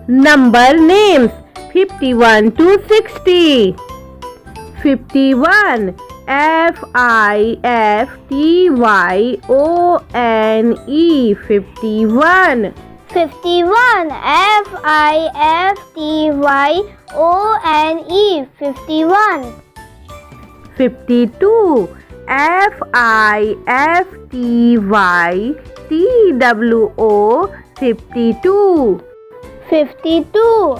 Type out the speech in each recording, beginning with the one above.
Number names 51 to 60. 51. FIFTYONE 51. 51. FIFTYONE 51. 52. FIFTYTWO 52. 52.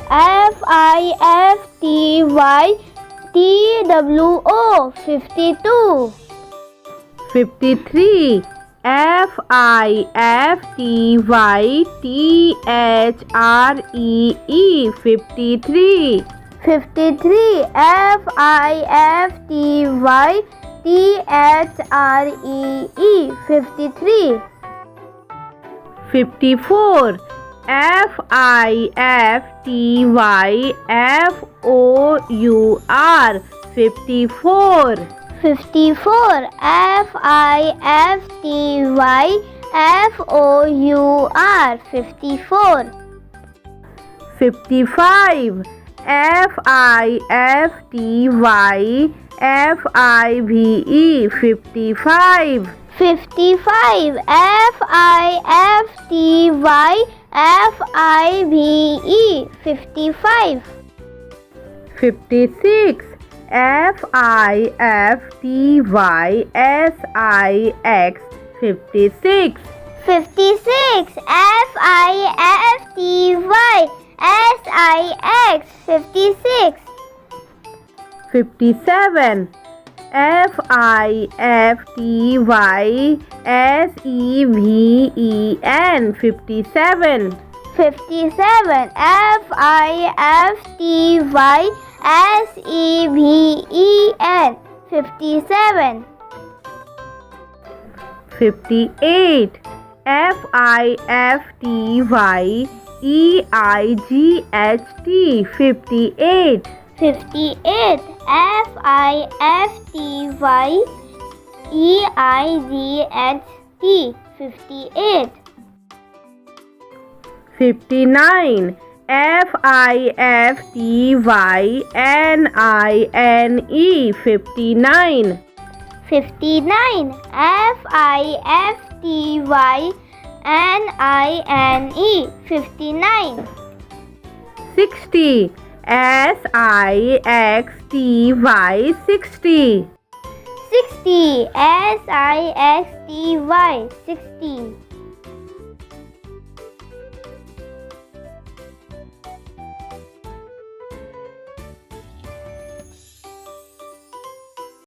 FIFTYTWO 52. 53. FIFTYTHREE 53. 53. FIFTYTHREE 53. 54. FIFTYFOUR 54. 54. FIFTYFOUR 54. 55. FIFTYFIVE 55. 55. FIFTYFIVE 55. 56. FIFTYSIX 56. 56. FIFTYSIX 56. 57. FIFTYSEVEN 57. 57. FIFTYSEVEN 57. 58. FIFTYEIGHT 58. 58. FIFTYEIGHT 58. 59. FIFTYNINE 59. 59. FIFTYNINE 59. 60. SIXTY 60. 60. SIXTY 60.